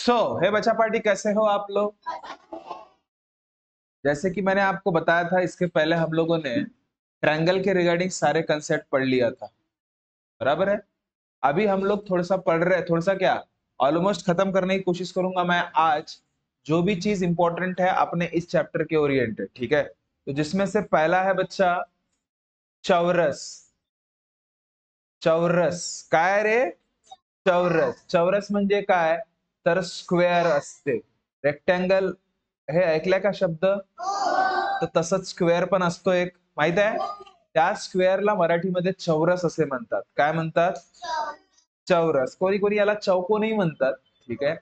हे बच्चा पार्टी कैसे हो आप लोग। जैसे कि मैंने आपको बताया था, इसके पहले हम लोगों ने ट्रायंगल के रिगार्डिंग सारे कंसेप्ट पढ़ लिया था, बराबर है। अभी हम लोग थोड़ा सा पढ़ रहे हैं, थोड़ा सा क्या ऑलमोस्ट खत्म करने की कोशिश करूंगा मैं आज। जो भी चीज इंपॉर्टेंट है अपने इस चैप्टर के ओरिएंटेड, ठीक है। तो जिसमें से पहला है बच्चा चौरस। चौरस काय रे? चौरस। चौरस म्हणजे काय? तर स्क्वेअर असते। रेक्टँगल हे ऐकलंय का शब्द? तर तसंच स्क्वेअर पण असतो एक, माहित आहे? त्या स्क्वेअरला मराठीमध्ये चौरस असे म्हणतात. काय म्हणतात? चौरस. कोणी कोणी याला चौकोनही म्हणतात, ठीक आहे।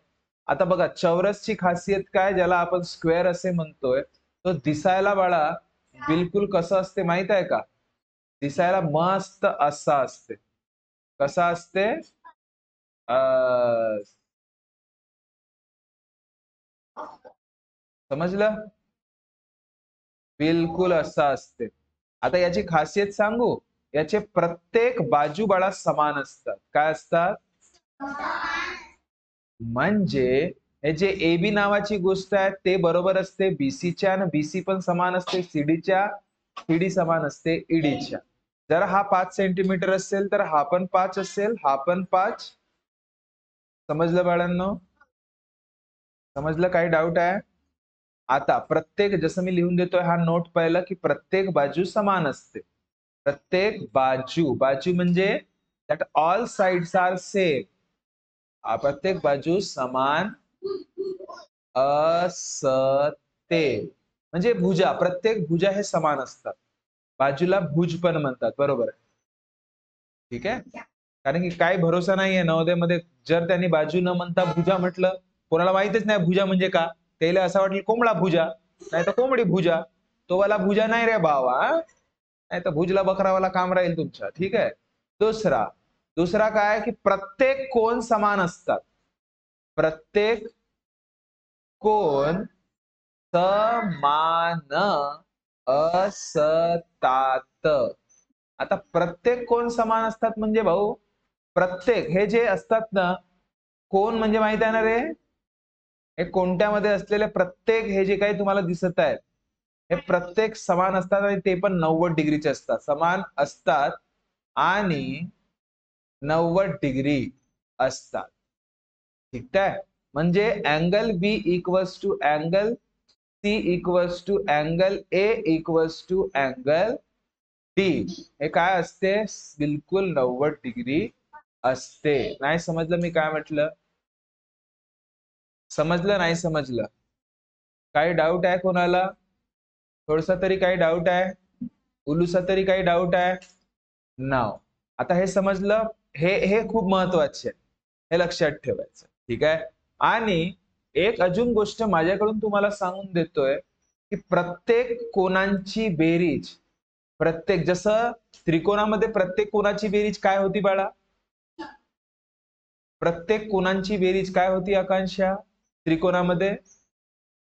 आता बघा चौरसची खासियत काय, ज्याला आपण स्क्वेअर असे म्हणतोय, तो दिसायला बाळा बिलकुल कसं असते माहित आहे का? दिसायला मस्त असा असते. कसा असते? समजलं? बिलकुल असा असते। आता याची खासियत सांगू, याचे प्रत्येक बाजू बाळा समान असतात। काय असतात? म्हणजे हे जे AB नावाची गोष्ट आहे ते बरोबर असते BCच्या, आणि BC पण समान असते CDच्या, CD समान असते EDच्या। जर हा 5 सेंटीमीटर असेल तर हा पण 5 असेल, हा पण 5। समजलं बाळांनो? समजलं? काही डाऊट आहे? आता प्रत्येक, जसं मी लिहून देतोय हा नोट पहिला, की प्रत्येक बाजू समान असते। प्रत्येक बाजू, बाजू म्हणजे that all sides are same. प्रत्येक बाजू समान असते, म्हणजे भुजा, प्रत्येक भुजा हे समान असतात। बाजूला भुज पण म्हणतात, बरोबर आहे, ठीक आहे। कारण की काय भरोसा नाहीये नवोदयमध्ये, जर त्यांनी बाजू न म्हणता भुजा म्हटलं, कोणाला माहितच नाही भुजा म्हणजे का, त्याला असं वाटलं कोंबडा भुजा, नाही तर कोंबडी भुजा। तो वाला भुजा नाही रे भावा, नाही तर भुजला बकरावाला काम राहील तुमच्या, ठीक आहे। दुसरा दुसरा काय, की प्रत्येक कोण समान असतात। प्रत्येक कोण समान असतात। आता प्रत्येक कोण समान असतात म्हणजे भाऊ, प्रत्येक हे जे असतात ना, कोण म्हणजे माहित आहे ना रे, हे कोणत्यामध्ये असलेले प्रत्येक हे जे काही तुम्हाला दिसत आहे, हे प्रत्येक समान असतात, आणि ते पण 90 डिग्रीचे असतात, समान असतात आणि 90 डिग्री असतात, ठीक आहे। म्हणजे angle B equals to angle C equals to angle A equals to angle D, हे काय असते? बिलकुल 90 डिग्री असते। नाही समजलं मी काय म्हटलं? समजलं नाही समजलं? काही डाऊट आहे कोणाला? थोडसा तरी काही डाऊट आहे? उलूसा तरी काही डाऊट आहे? नाव आता हे समजलं, हे हे खूप महत्वाचे आहे, हे लक्षात ठेवायचं, ठीक आहे। आणि एक अजून गोष्ट माझ्याकडून तुम्हाला सांगून देतोय, की प्रत्येक कोणांची बेरीज, प्रत्येक, जसं त्रिकोणामध्ये प्रत्येक कोणाची बेरीज काय होती बाळा? प्रत्येक कोणांची बेरीज काय होती आकांक्षा त्रिकोणामध्ये?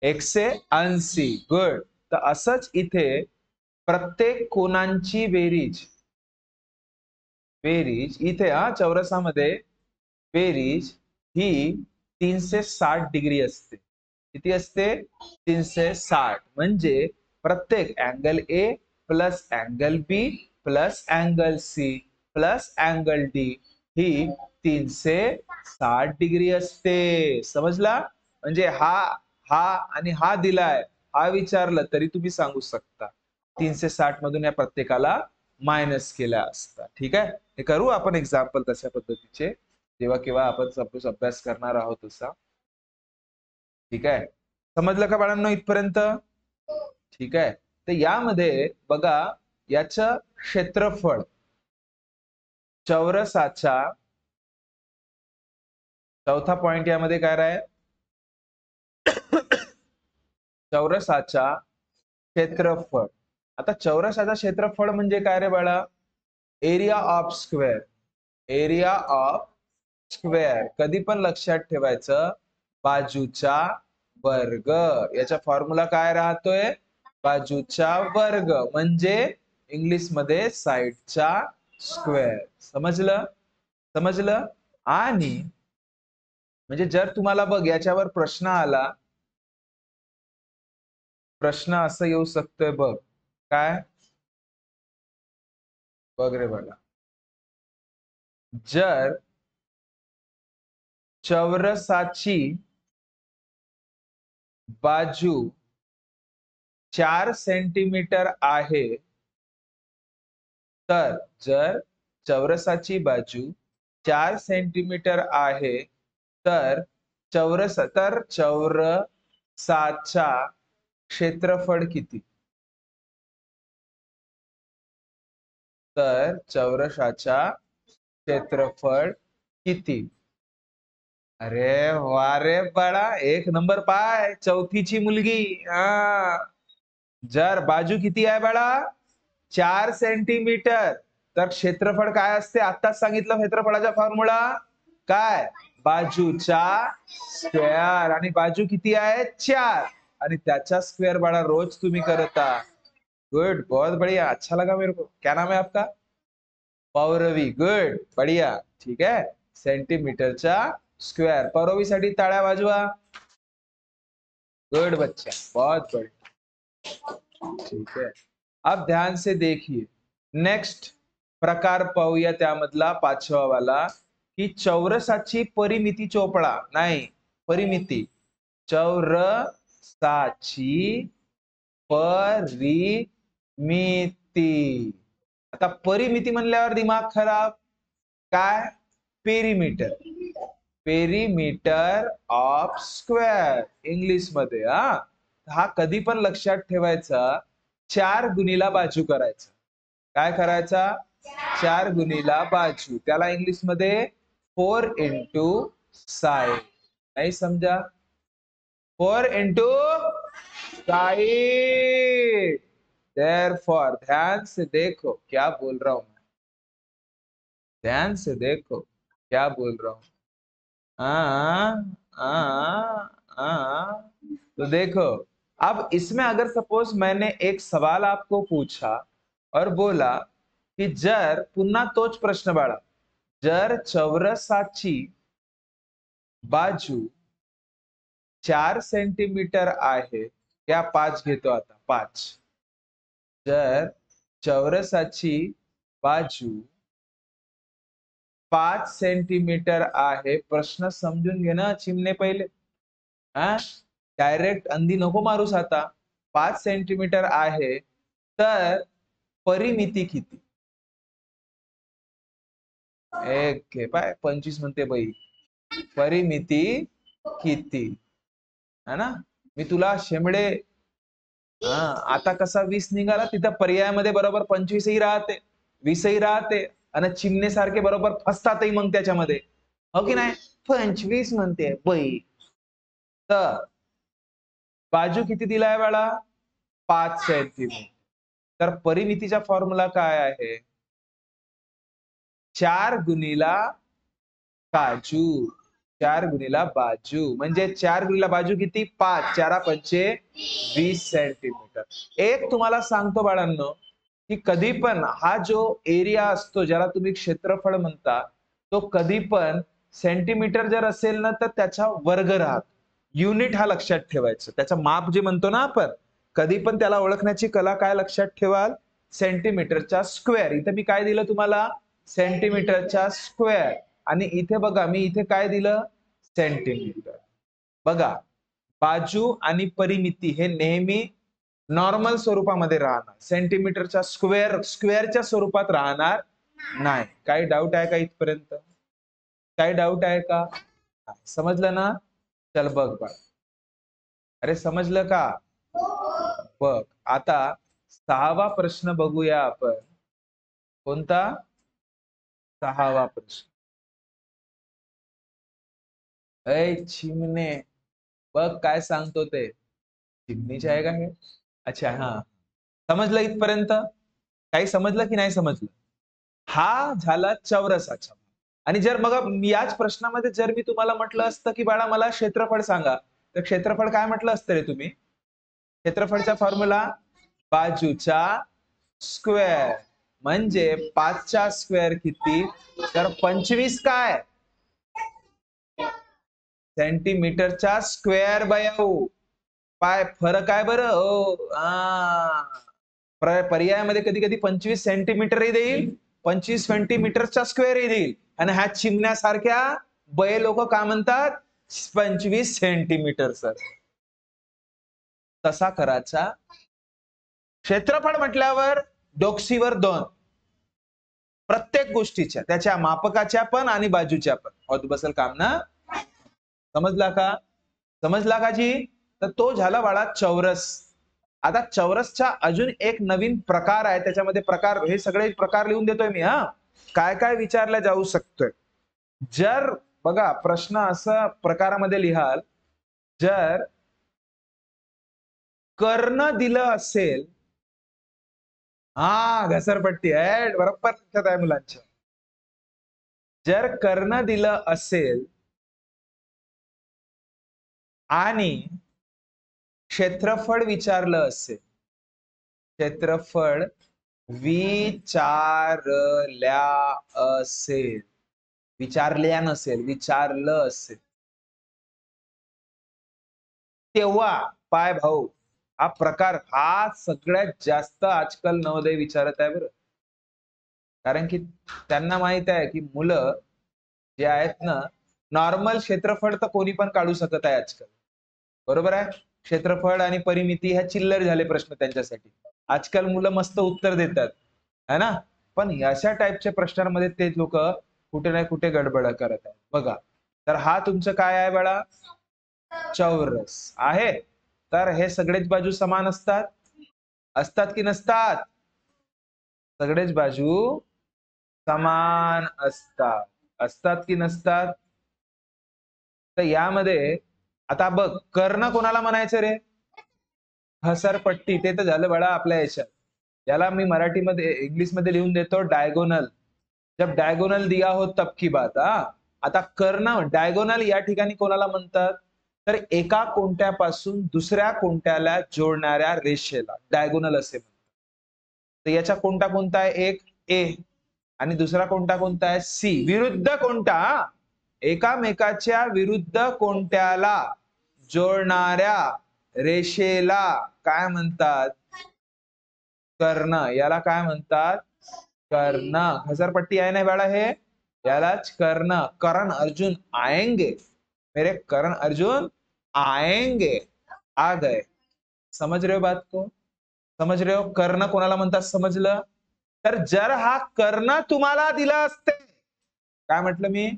180। गुड। तर असंच इथे प्रत्येक कोणांची बेरीज, बेरीज इथे चौरसामध्ये बेरीज ही 360 डिग्री असते। किती असते? 360। म्हणजे प्रत्येक angle A plus angle B plus angle C plus angle D he 360 degree असते। समजला? म्हणजे हा हा आणि हा दिलाय, हा विचारलं तरी तुम्ही सांगू शकता 360 मधून या प्रत्येकाला मायनस केल्या असता, ठीक आहे। हे करू आपण एक्झाम्पल तशा पद्धतीचे, जेव्हा केव्हा आपण सपोज अभ्यास करणार आहोत तसा, ठीक आहे। समजलं का बाळांनो इथपर्यंत? ठीक आहे। तर यामध्ये बघा, याचं क्षेत्रफळ चौरसाचा, चौथा पॉइंट यामध्ये काय आहे? चौरसाचा क्षेत्रफळ। आता चौरसाचा क्षेत्रफळ म्हणजे काय रे बाळा? Area of square. Area of square कधी पण लक्षात ठेवायचं, बाजूचा वर्ग। याचा फॉर्म्युला काय राहतोय? बाजूचा वर्ग म्हणजे इंग्लिश मध्ये साइडचा स्क्वेअर। समजलं? समजलं? आणि म्हणजे जर तुम्हाला बघ याच्यावर प्रश्न आला, प्रश्न असं येऊ शकतोय बघ, काय बघ रे बघा, जर चौरसाची बाजू 4 सेंटीमीटर आहे, तर जर चौरसाची बाजू 4 सेंटीमीटर आहे, तर चौरसाचा क्षेत्रफळ किती? तर चौरसाचा क्षेत्रफळ किती? अरे वा रे बडा, एक नंबर पाय, चौथीची मुलगी. हा, जर बाजू किती आहे बाळा? 4 सेंटीमीटर, तर क्षेत्रफळ काय असते? आत्ताच सांगितलं क्षेत्रफळाचा फॉर्म्युला काय? बाजूचा स्क्वेअर. आणि बाजू किती आहे? 4, आणि त्याचा स्क्वेअर बाळा रोज तुम्ही करता. गुड, बहुत बढ़िया, अच्छा लगा मेरे को. क्या नाम है आपका? पौरवी. गुड, बढ़िया. ठीक है, सेंटीमीटरचा स्क्वेअर. पौरवी साठी टाळ्या वाजवा. गुड बच्चा, बहुत बढ़िया. ठीक है, अब ध्यान से देखिए, नेक्स्ट प्रकार पाहूया त्यामधला 5वा वाला, की चौरसाची परिमिती चोपडा. नाही, परिमिती. चौरसाची परिमिती. आता परिमिती म्हणल्यावर दिमाग खराब. काय? Perimeter. Perimeter of square English मध्ये. हा कधी पण लक्षात ठेवायचा, 4 गुणीला बाजू करायचा. काय करायचा? 4 गुणीला बाजू. त्याला इंग्लिश मध्ये 4 इंटू साइड. नाही समजा? 4 इंटू साइड. देयरफॉर, ध्यान से देखो क्या बोल रहा हूं मैं, ध्यान से देखो क्या बोल रहा हूं. आ, तो देखो, अब इसमें अगर सपोज मैंने एक सवाल आपको पूछा और बोला की जर, पुन्हा तोच प्रश्न बाळा, जर चौरसाची बाजू 4 सेंटीमीटर आहे, या 5 घेतो आता, 5. जर चौरसाची बाजू 5 सेंटीमीटर आहे, प्रश्न समजून घे ना चिमणे पहिले. डायरेक्ट अंधी नको मारूस आता. 5 सेंटीमीटर आहे, तर परिमिती किती? एक पाय 25 म्हणते बाई. परिमिती किती? है ना? मी तुला शेमडे, आता कसा 20 निघाला, तिथं पर्यायामध्ये बरोबर 25 ही राहते, 20 ही राहते, आणि चिमणे सारखे बरोबर फसतातही मग त्याच्यामध्ये. हो की नाही? 25 म्हणते बाई. तर बाजू किती दिलाय बाळा? 5 सेंटीमीटर. तर परिमितीचा फॉर्म्युला काय आहे? 4 गुणीला बाजू. 4 गुणीला बाजू म्हणजे 4 गुणीला बाजू किती? 5. 4 पंचे 20 सेंटीमीटर. एक तुम्हाला सांगतो बाळांनो, की कधी पण हा जो एरिया असतो, ज्याला तुम्ही क्षेत्रफळ म्हणता, तो कधी पण सेंटीमीटर जर असेल ना, तर त्याचा वर्ग राहत. युनिट हा लक्षात ठेवायचा. त्याचा माप जे म्हणतो ना आपण, कधी पण त्याला ओळखण्याची कला काय लक्षात ठेवाल? सेंटीमीटरचा स्क्वेअर. इथे मी काय दिलं तुम्हाला? सेंटीमीटरचा स्क्वेअर. आणि इथे बघा, मी इथे काय दिलं? सेंटीमीटर. बघा, बाजू आणि परिमिती हे नेहमी नॉर्मल स्वरूपामध्ये राहणार. सेंटीमीटरच्या स्क्वेअरच्या स्वरूपात राहणार नाही. काही डाऊट आहे का इथपर्यंत? काही डाऊट आहे का? समजलं ना? चल बघ बघ, अरे समजलं का? बघ आता 6वा प्रश्न बघूया आपण. कोणता? 6वा प्रश्न. ऐ चिमणे, बघ काय सांगतो ते. चिमणीचे आहे का हे? अच्छा, हा, समजलं इथपर्यंत? काही समजलं की नाही समजलं? हा झाला चौरसाचा. आणि जर मग याच प्रश्नामध्ये जर मी तुम्हाला म्हटलं असतं की बाळा मला क्षेत्रफळ सांगा, तर क्षेत्रफळ काय म्हटलं असतं रे तुम्ही? क्षेत्रफळचा फॉर्म्युला बाजूचा स्क्वेअर. म्हणजे 5चा स्क्वेअर किती? तर 25 काय? सेंटीमीटरच्या स्क्वेअर बायाऊ पाय फरक आहे बरं हो. पर्यायामध्ये कधी कधी 25 सेंटीमीटरही देईल, 25 सेंटीमीटरचा स्क्वेअरही देईल. आणि ह्या चिमण्यासारख्या बये लोक काय म्हणतात, 25 सेंटीमीटर सर. तसा करायचा. क्षेत्रफळ म्हटल्यावर डोक्सीवर 2 प्रत्येक गोष्टीच्या, त्याच्या मापकाच्या पण आणि बाजूच्या पण. होत बसल काम ना. समजला का? समजला का जी? तर तो झाला बाळा चौरस. आता चौरसचा अजून एक नवीन प्रकार आहे, त्याच्यामध्ये प्रकार, हे सगळे प्रकार लिहून देतोय मी. काय काय विचारलं जाऊ शकतोय. जर बघा प्रश्न असं प्रकारामध्ये लिहाल, जर कर्ण दिलं असेल, घसरपट्टी आहे बरोबर लक्षात आहे मुलांच्या. जर कर्ण दिलं असेल आणि क्षेत्रफळ विचारलं असेल, क्षेत्रफळ विचारल्या असेल, विचारल्या नसेल, विचारलं असेल, तेव्हा पाय भाऊ हा प्रकार हा सगळ्यात जास्त आजकाल नवोदय विचारत आहे बरं. कारण की त्यांना माहित आहे की मुलं जे आहेत ना, नॉर्मल क्षेत्रफळ तर कोणी पण काढू शकत आहे आजकाल. बरोबर आहे. क्षेत्रफळ आणि परिमिती ह्या चिल्लर झाले प्रश्न त्यांच्यासाठी. आजकाल मुलं मस्त उत्तर देतात है ना. पण अशा टाईपच्या प्रश्नांमध्ये ते लोक कुठे ना कुठे गडबड करत आहेत. बघा, तर हा तुमचं काय आहे बाळा, चौरस आहे. तर हे सगळेच बाजू समान असतात, असतात की नसतात? सगळेच बाजू समान असतात, असतात की नसतात? तर यामध्ये आता बघ, कर्ण कोणाला म्हणायचं रे? घसरपट्टी. ते तर झालं बाळा आपल्या याच्यात. याला मी मराठीमध्ये इंग्लिश मध्ये लिहून देतो डायगोनल. जब डायगोनल दिया हो तब की बात. आता कर्ण डायगोनल या ठिकाणी कोणाला म्हणतात, तर एका कोणत्यापासून दुसऱ्या कोणत्याला जोडणाऱ्या रेषेला डायगोनल असे म्हणतात. तर याचा कोणता कोणता आहे, एक ए आणि दुसरा कोणता कोणता आहे, सी. विरुद्ध कोणता, एकामेकाच्या विरुद्ध कोणत्याला जोडणाऱ्या रेषेला काय म्हणतात, कर्ण. याला काय म्हणतात, कर्ण. घसरपट्टी आहे ना बाळा हे, यालाच कर्ण. करण अर्जुन आएंगे, मेरे करण अर्जुन आएंगे, आ गए. समझ रहे हो बात को? समझ रहे हो? कर्ण कोणाला म्हणतात समजलं. तर जर हा कर्ण तुम्हाला दिला असते, काय म्हटलं मी,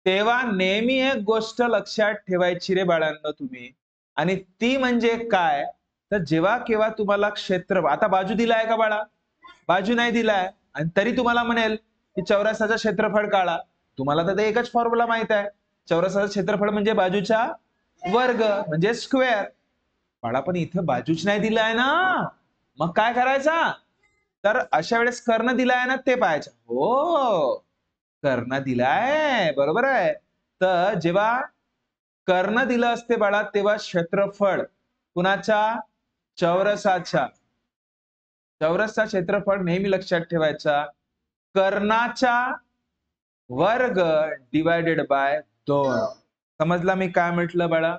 तेव्हा नेहमी एक गोष्ट लक्षात ठेवायची रे बाळांनो तुम्ही, आणि ती म्हणजे काय, तर जेव्हा केव्हा तुम्हाला क्षेत्र, आता बाजू दिलाय का बाळा, बाजू नाही दिलाय, आणि तरी तुम्हाला म्हणेल की चौरसाचं क्षेत्रफळ काढा. तुम्हाला तर एकच फॉर्म्युला माहित आहे, चौरसाचं क्षेत्रफळ म्हणजे बाजूचा वर्ग म्हणजे स्क्वेअर. बाळा पण इथं बाजूच नाही दिलाय ना, मग काय करायचा, तर अशा वेळेस कर्ण दिलाय ना ते पाहायचं. हो, कर्ण दिलाय, बरोबर आहे. तर जेव्हा कर्ण दिलं असते बाळा, तेव्हा क्षेत्रफळ कुणाच्या, चौरसाच्या. चौरसचा क्षेत्रफळ नेहमी लक्षात ठेवायचा, कर्णाचा वर्ग डिवायडेड बाय 2. समजला मी काय म्हटलं बाळा,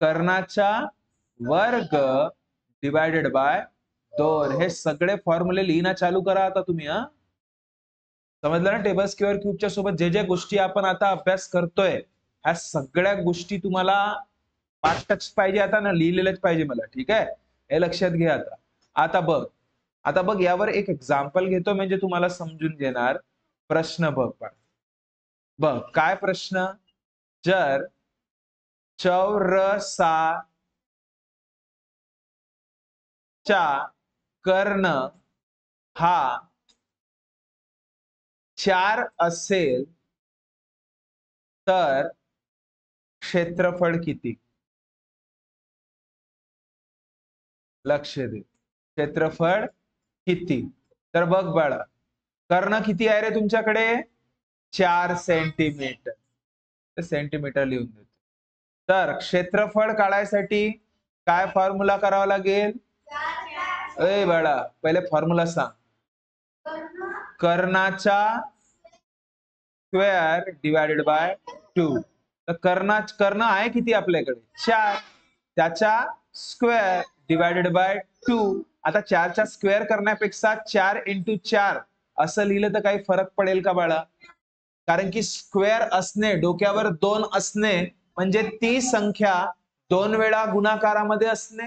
कर्णाचा वर्ग डिवायडेड बाय 2. हे सगळे फॉर्म्युले लिहिणं चालू करा आता तुम्ही. समजलं ना. टेबल स्क्वेअर क्यूबच्या सोबत जे जे गोष्टी आपण आता अभ्यास करतोय, ह्या सगळ्या गोष्टी तुम्हाला पाठच पाहिजे आता ना, लिहिलेलंच पाहिजे मला. ठीक आहे, हे लक्षात घ्या. आता बघ यावर एक एक्झाम्पल घेतो म्हणजे तुम्हाला समजून घेणार. प्रश्न बघ बघ काय प्रश्न, जर चौरसाच्या कर्ण हा 4 असेल तर क्षेत्रफळ किती. लक्ष दे, क्षेत्रफळ किती. तर बघ बाळा, कर्ण किती आहे रे तुमच्याकडे, 4 सेंटीमीटर. सेंटीमीटर लिहून देतो. तर क्षेत्रफळ काढायसाठी काय फॉर्म्युला करावा लागेल, ए बाळा पहिले फॉर्म्युला सांग. कर्णाचा स्क्वेअर डिवायडेड बाय 2. तर कर्ण आहे किती आपल्याकडे 4, त्याचा स्क्वेअर डिवायडेड बाय 2. आता 4चा स्क्वेअर करण्यापेक्षा 4 × 4 असं लिहिलं तर काही फरक पडेल का बाळा? कारण की स्क्वेअर असणे, डोक्यावर 2 असणे म्हणजे ती संख्या 2 वेळा गुणाकारामध्ये असणे.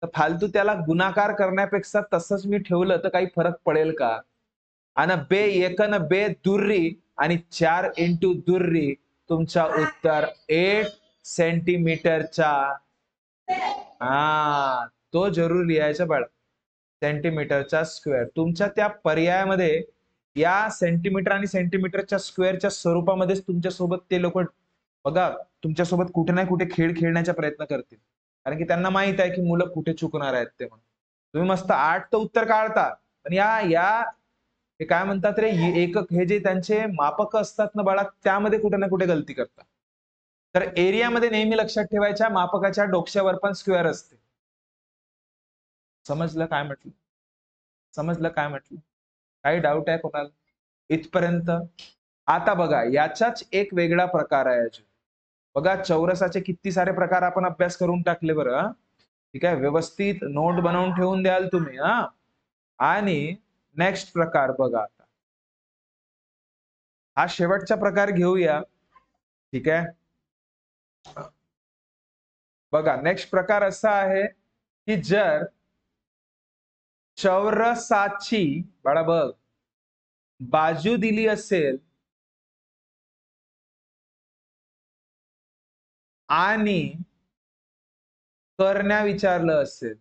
तर फालतू त्याला गुणाकार करण्यापेक्षा तसंच मी ठेवलं तर काही फरक पडेल का? आणि बे एकन बे दुर्री आणि 4 × दुर्री तुमचा उत्तर 8 सेंटीमीटरचा. हा, तो जरूर लिहायचा बाळा. सेंटीमीटरचा स्क्वेअर. तुमच्या त्या पर्यायामध्ये या सेंटीमीटर आणि सेंटीमीटरच्या स्क्वेअरच्या स्वरूपामध्येच तुमच्यासोबत ते लोक बघा तुमच्यासोबत कुठे ना कुठे खेळ खेळण्याचा प्रयत्न करतील. कारण की त्यांना माहित आहे की मुलं कुठे चुकणार आहेत ते. म्हणून तुम्ही मस्त 8 तर उत्तर काढता, पण या या हे काय म्हणतात रे, एकक हे जे त्यांचे मापक असतात ना बाळा, त्यामध्ये कुठे ना कुठे गलती करतात. तर एरियामध्ये नेहमी लक्षात ठेवायच्या मापकाच्या डोक्यावर पण स्क्वेअर असते. समजलं काय म्हटलं? समजलं काय म्हटलं? काही डाऊट आहे कोणाला इथपर्यंत? आता बघा याचाच एक वेगळा प्रकार आहे. बघा चौरसाचे किती सारे प्रकार आपण अभ्यास करून टाकले बरं. ठीक आहे, व्यवस्थित नोट बनवून ठेवून द्याल तुम्ही. आणि नेक्स्ट प्रकार बघा, आता हा शेवटचा प्रकार घेऊया. ठीक आहे, बघा नेक्स्ट प्रकार असा आहे की जर चौरसाची बाळा बघ बाजू दिली असेल आणि करण्या विचारलं असेल,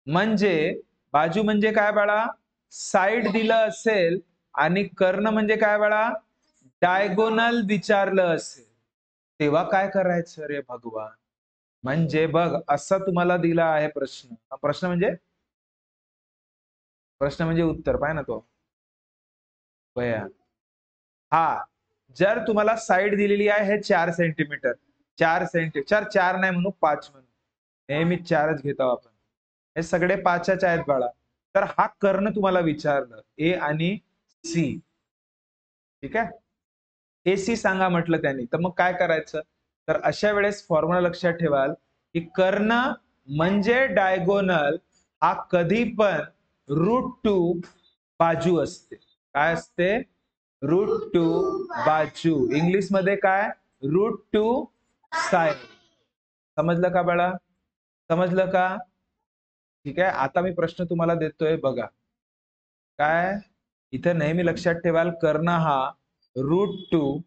म्हणजे बाजू म्हणजे काय बाळा? साइड दिलं असेल आणि कर्ण म्हणजे काय बाळा? डायगोनल विचारलं असेल, तेव्हा काय करायचं रे भगवान? म्हणजे बघ असा तुम्हाला दिला आहे प्रश्न. प्रश्न म्हणजे उत्तर पाय ना तो बया. हा, जर तुम्हाला साइड दिलेली आहे हे 4 सेंटीमीटर, 4 सेंटीमीटर, 4 नाही म्हणू 5 म्हणू, नेहमी 4च घेतो आपण. हे सगळे 5च आहेत बाळा. तर हा कर्ण तुम्हाला विचारलं ए आणि सी. ठीक आहे, ए सी सांगा म्हटलं त्यांनी, तर मग काय करायचं? तर अशा वेळेस फॉर्म्युला लक्षात ठेवाल की कर्ण म्हणजे डायगोनल हा कधी पण √2 बाजू असते. काय असते? √2 बाजू. इंग्लिश मध्ये काय? √2 साइड. समजलं का बाळा? समजलं का? ठीक आहे, आता मी प्रश्न तुम्हाला देतोय बघा. काय इथे नेहमी लक्षात ठेवाल कर्ण हा √2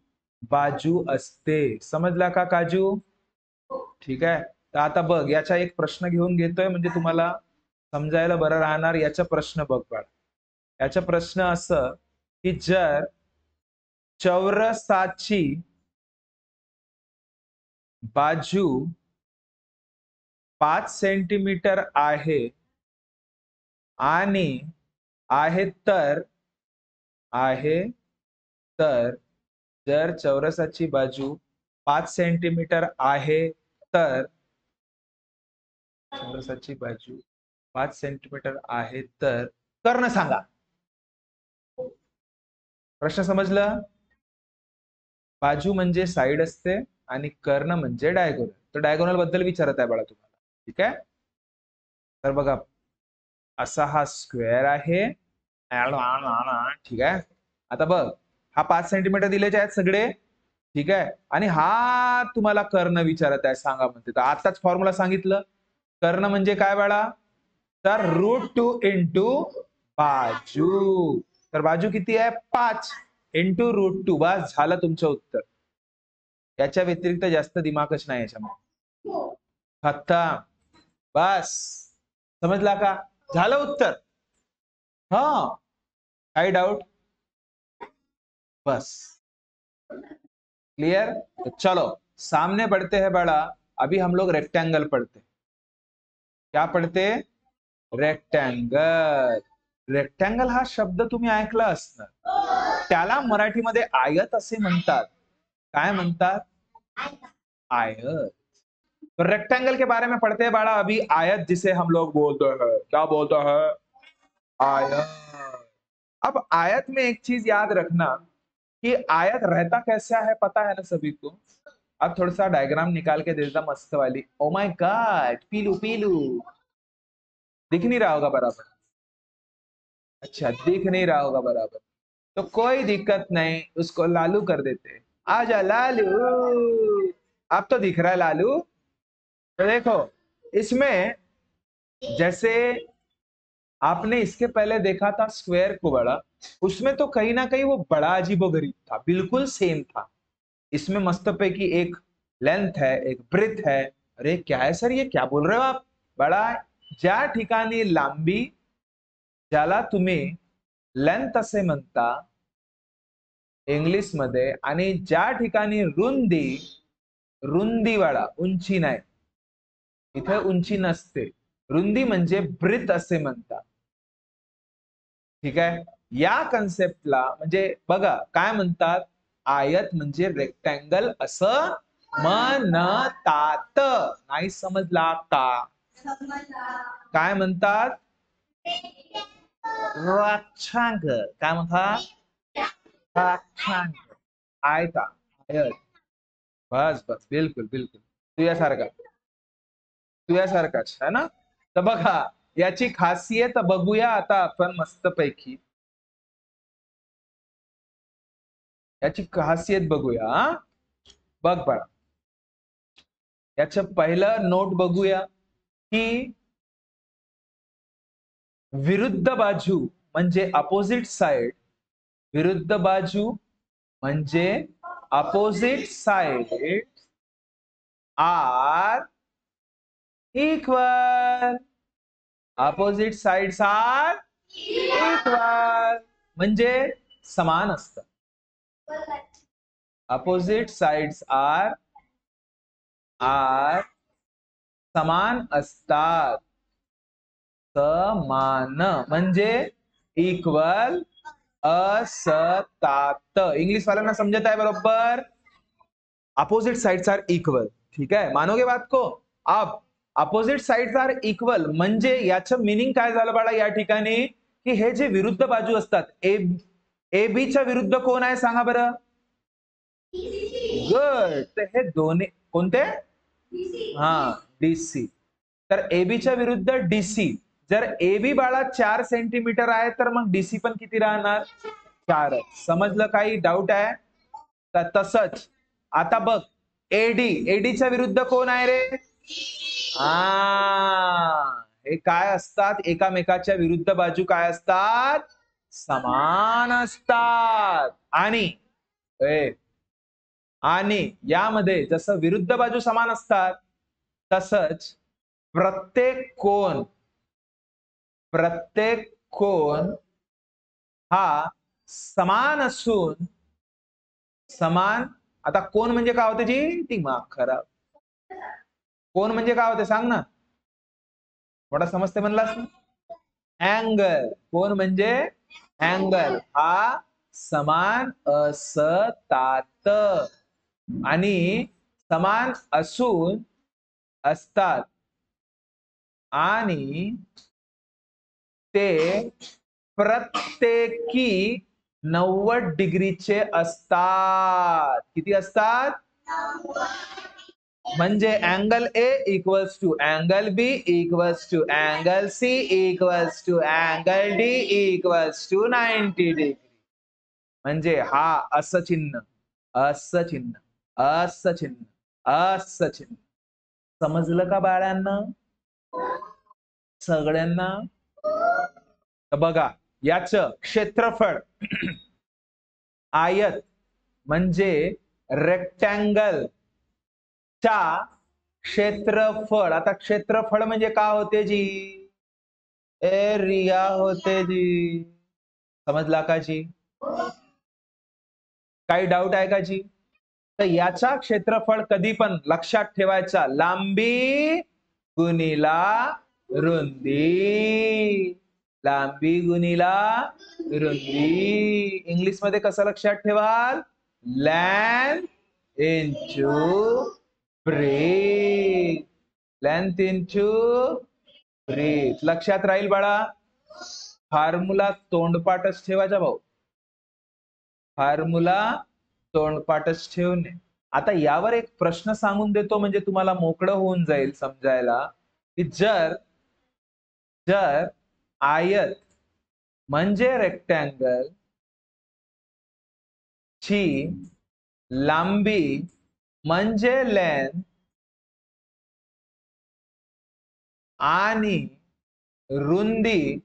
बाजू असते. समजला का काजू? ठीक आहे, तर आता बघ याचा एक प्रश्न घेऊन घेतोय म्हणजे तुम्हाला समजायला बरं राहणार. याचा प्रश्न बघ बाळ. याचा प्रश्न असं की जर चौरसाची बाजू 5 सेंटीमीटर आहे आणि आहे तर जर चौरसाची बाजू 5 सेंटीमीटर आहे तर चौरसाची बाजू 5 सेंटीमीटर आहे तर कर्ण सांगा. प्रश्न समजलं? बाजू म्हणजे साइड असते आणि कर्ण म्हणजे डायगोनल. तर डायगोनल बद्दल विचारत आहे बाळा तुम्हाला. ठीक आहे, तर बघा असा हा स्क्वेअर आहे. ठीक आहे, आता बघ हा 5 सेंटीमीटर दिलेचे आहेत सगळे. ठीक आहे, आणि हा तुम्हाला कर्ण विचारत आहे सांगा म्हणते. तर आताच फॉर्म्युला सांगितलं. कर्ण म्हणजे काय बाळा? तर √2 × बाजू. तर बाजू किती आहे? 5 × √2. बस झालं तुमचं उत्तर. याच्या व्यतिरिक्त जास्त दिमागच नाही याच्यामध्ये. खतम. बस समजला का? झालं उत्तर. हा, काही डाउट? बस क्लियर? तो चलो सामने बढ़ते हैं बड़ा. अभी हम लोग रेक्टेंगल पढ़ते. क्या पढ़ते? रेक्टेंगल. रेक्टेंगल हा शब्द तुम्ही ऐकला असणार. त्याला मराठीमध्ये आयत असे म्हणतात. काय म्हणतात? आयत. तो रेक्टेंगल के बारे में पढ़ते हैं बाड़ा अभी. आयत जिसे हम लोग बोलते हैं, क्या बोलते हैं? आयत. अब आयत में एक चीज याद रखना कि आयत रहता कैसा है पता है ना सभी को। अब थोड़ा सा डायग्राम निकाल के देता मस्त वाली। ओ माय गॉड, पीलू पीलू दिख नहीं रहा होगा बराबर। अच्छा, दिख नहीं रहा होगा बराबर, तो कोई दिक्कत नहीं, उसको लालू कर देते। आजा लालू, अब तो दिख रहा है लालू। तो देखो इसमें, जैसे आपने इसके पहले देखा था स्क्वायर को बड़ा, उसमें तो कहीं ना कहीं वो बड़ा अजीबोगरीब था, बिल्कुल सेम था। इसमें मस्त पे की एक लेंथ है, एक ब्रेथ है। अरे क्या है सर, ये क्या बोल रहे हो आप? बड़ा ज्या ठिकाणी लांबी, ज्याला तुम्ही लेंथ असे म्हणता इंग्लिश मध्ये, आणि ज्या ठिकाणी रुंदी, रुंदीवाला, उंची नाही, इथे उंची नसते, रुंदी म्हणजे ब्रिथ असे म्हणतात। ठीक आहे, या कन्सेप्टला म्हणजे बघा काय म्हणतात, आयत म्हणजे रेक्टँगल असं म्हणतात। नाही समजला का? काय म्हणतात? रेक्टँगल काय म्हणतात? रेक्टँगल, आयता, आयत। बस बस, बिलकुल बिलकुल तुझ्यासारखाच है ना। तर बघा याची खासियत बघूया आता आपण मस्तपैकी, याची खासियत बघूया हा? बघ बाळा, याचं पहिलं नोट बघूया की विरुद्ध बाजू म्हणजे अपोजिट साइड, विरुद्ध बाजू म्हणजे opposite side are equal, opposite sides are equal म्हणजे समान असतात। अपोजिट साइड्स आर समान असतात, समान म्हणजे इक्वल असतात। इंग्लिश वाल्यांना समजत आहे बरोबर? अपोजिट साइड्स आर इक्वल, ठीक है, मानोगे बात को? अब अपोजिट साइड्स आर इक्वल म्हणजे याचं मीनिंग काय झालं बाळा या ठिकाणी, की हे जे विरुद्ध बाजू असतात, ए बी च्या विरुद्ध कोण आहे सांगा बरं? गुड, तर हे दोन्ही कोणते? हा, डीसी। तर एबीच्या विरुद्ध डीसी, जर एबी बाळा 4 सेंटीमीटर आहे तर मग डीसी पण किती राहणार? 4। समजलं? काही डाऊट आहे? तर तसंच आता बघ, एडीच्या विरुद्ध कोण आहे रे? हे काय असतात, एकामेकाच्या विरुद्ध बाजू काय असतात? समान असतात। आणि यामध्ये जसं विरुद्ध बाजू समान असतात, तसंच प्रत्येक कोण हा समान असून, समान, आता कोण म्हणजे काय होते जी? दिमाग खराब। कोण म्हणजे काय होते सांग ना, थोडा समजते म्हणलास ना? अँगल, कोण म्हणजे अँगल हा समान असतात, आणि समान असून असतात, आणि ते प्रत्येकी 90 डिग्रीचे असतात। किती असतात? म्हणजे angle A equals to angle B equals to angle C equals to angle D equals to 90 degree. म्हणजे हा असं चिन्ह, असं चिन्ह, असं चिन्ह, असं चिन्ह। समजलं का बाळांना? सगळ्यांना? तर बघा याचं क्षेत्रफळ, आयत म्हणजे रेक्टँगल चा क्षेत्रफळ। आता क्षेत्रफळ म्हणजे काय होते जी? एरिया होते जी। समजला का जी? काही डाऊट आहे का जी? तर याचा क्षेत्रफळ कधी पण लक्षात ठेवायचा, लांबी गुणिला रुंदी, लांबी गुणिला रुंदी। इंग्लिश मध्ये कसं लक्षात ठेवाल? Length into breadth, length into breadth. लक्षात राहील बाळा? फॉर्म्युला तोंडपाठच ठेवायचा भाऊ, फॉर्म्युला तोंडपाठच ठेवणे. आता यावर एक प्रश्न सांगून देतो म्हणजे तुम्हाला मोकळं होऊन जाईल समजायला, की जर जर आयत म्हणजे रेक्टँगल ची लांबी म्हणजे लेंथ आणि रुंदी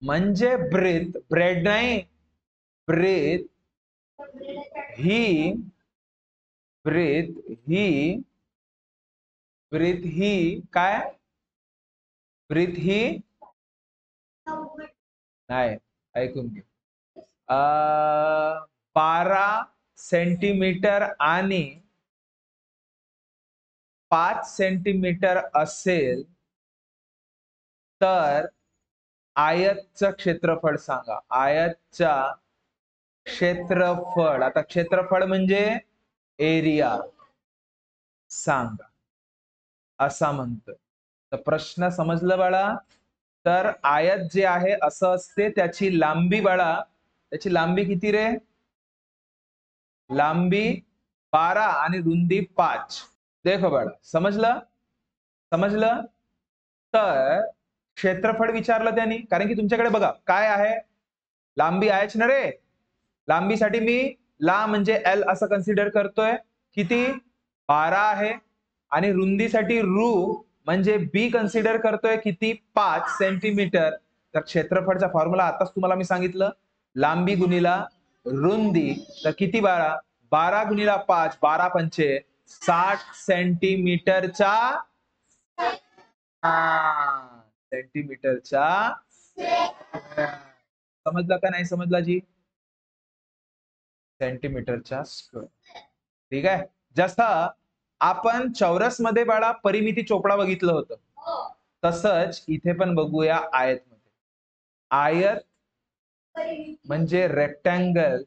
म्हणजे ब्रेड नाही, ब्रेथ ही ब्रेथ ही ब्रेथ ही काय, ब्रेथ ही नाही, ऐकून घे. 12 सेंटीमीटर आणि 5 सेंटीमीटर असेल तर आयतचं क्षेत्रफळ सांगा. आयतचा क्षेत्रफळ, आता क्षेत्रफळ म्हणजे एरिया सांगा असा म्हणतोय. तर प्रश्न समजलं बाळा. तर आयत जे आहे असं असते, त्याची लांबी बाळा, त्याची लांबी किती रे? लांबी 12 आणि रुंदी 5. देखो बाळा, समजलं समजलं. तर क्षेत्रफळ विचारलं त्यांनी, कारण की तुमच्याकडे बघा काय आहे, लांबी आहेच ना रे. लांबीसाठी मी ला म्हणजे एल असं कन्सिडर करतोय. किती? 12 आहे. आणि रुंदीसाठी रू म्हणजे बी कन्सिडर करतोय किती? 5 सेंटीमीटर. तर क्षेत्रफळचा फॉर्म्युला आताच तुम्हाला मी सांगितलं, लांबी गुणिला रुंदी. तर किती बाळा? 12 गुणिला 5, 12 पंचे 60 सेंटीमीटरचा सेंटीमीटरचा. समजलं का नाही समजला जी? सेंटीमीटरच्या स्क्वेअर. ठीक आहे. जसं आपण चौरस मध्ये बाळा परिमिती चोपडा बघितलं होतं, तसंच इथे पण बघूया आयत मध्ये. आयत म्हणजे रेक्टँगल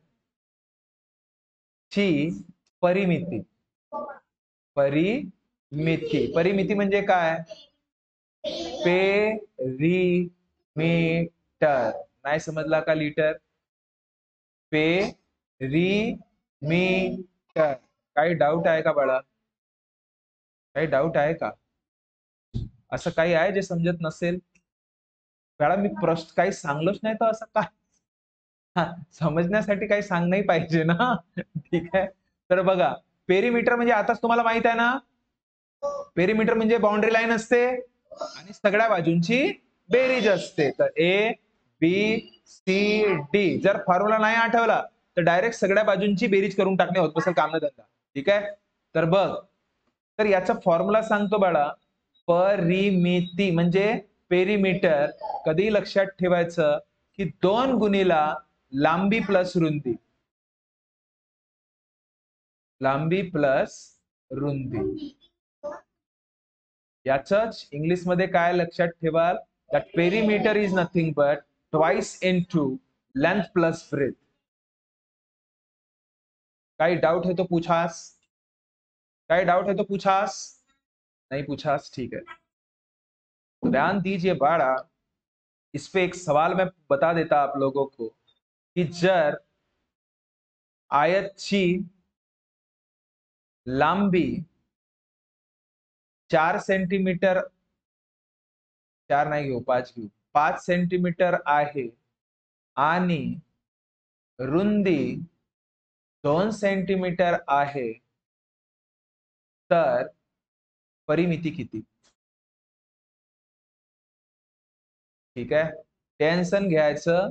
ची परिमिती. परिमिती म्हणजे काय? पेरीमीटर. नाही समजला का लिटर? पेरीमीटर. काही डाऊट आहे का बाळा? काही डाऊट आहे का? असं काही आहे जे समजत नसेल? बाळा मी प्रश्न काही सांगलोच नाही तर असं काय? समजण्यासाठी काही सांगणंही पाहिजे ना. ठीक आहे. तर बघा, पेरीमीटर म्हणजे आताच तुम्हाला माहित आहे ना, पेरीमीटर म्हणजे बाउंड्री लाईन असते आणि सगळ्या बाजूंची बेरीज असते. तर ए बी सी डी. जर फॉर्म्युला नाही आठवला तर डायरेक्ट सगळ्या बाजूंची बेरीज करून टाकणे होत बसेल काम न धंदा. ठीक आहे. तर बघ, तर याचा फॉर्म्युला सांगतो बाळा. परिमिती म्हणजे पेरीमीटर कधी लक्षात ठेवायचं की 2 गुणिला लांबी प्लस रुंदी. लांबी प्लस रुंदी. याचंच इंग्लिश मध्ये काय लक्षात ठेवाल? That perimeter is nothing but twice into length plus breadth. काही डाउट है तो पूछास? काही डाउट है तो पूछास? नहीं पूछास? ठीक है. तो ध्यान दीजिए बाड़ा, इस पे एक सवाल मैं बता देता आप लोगों को कि जर आयतची लांबी 4 सेंटीमीटर, 4 नाही घेऊ 5 घेऊ, 5 सेंटीमीटर आहे आणि रुंदी 2 सेंटीमीटर आहे, तर परिमिती किती? ठीक आहे. टेन्शन घ्यायचं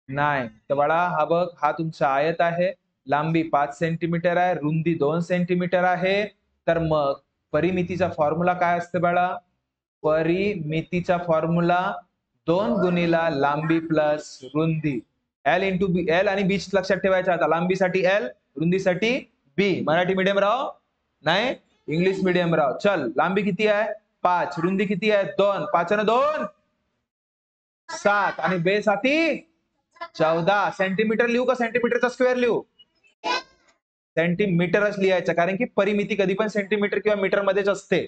नाही. तर बाळा हा बघ, हा तुमचा आयत आहे, लांबी 5 सेंटीमीटर आहे, रुंदी 2 सेंटीमीटर आहे. तर मग परिमितीचा फॉर्म्युला काय असते बाळा? परिमितीचा फॉर्म्युला 2 गुणिला लांबी प्लस रुंदी. एल इंटू बी. एल आणि बी लक्षात ठेवायचं. आता लांबीसाठी एल, रुंदीसाठी बी. मराठी मीडियम राव नाही, इंग्लिश मीडियम राव. चल, लांबी किती आहे? 5. रुंदी किती आहे? 2. 5 आणि 2 7 आणि बेस हाती 14 सेंटीमीटर. लिहू का सेंटीमीटरचा स्क्वेअर लिहू? सेंटीमीटरच लिहायचं, कारण की परिमिती कधी पण सेंटीमीटर किंवा मीटर मध्येच असते.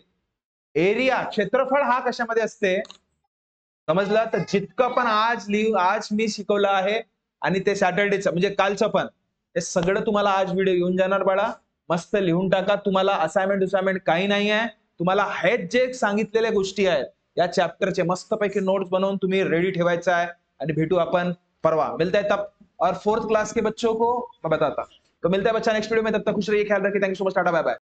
एरिया क्षेत्रफळ हा कशामध्ये असते समजलं? तर जितकं पण आज मी शिकवलं आहे, आणि ते सॅटर्डेचं म्हणजे कालचं पण, हे सगळं तुम्हाला आज व्हिडिओ येऊन जाणार बाळा. मस्त लिहून टाका. तुम्हाला असाइनमेंट काही नाही आहे. तुम्हाला हेच जे सांगितलेल्या गोष्टी आहेत या चॅप्टरचे मस्तपैकी नोट्स बनवून तुम्ही रेडी ठेवायचं आहे. आणि भेटू आपण परवा. मिलता है तब. और 4th क्लास के बच्चों को मैं बताता, तो मिलता है बच्चा नेक्स्ट वीडियो में. तब तक खुश रहिए, ख्याल रखिए. Thank you so much. Tata bye bye.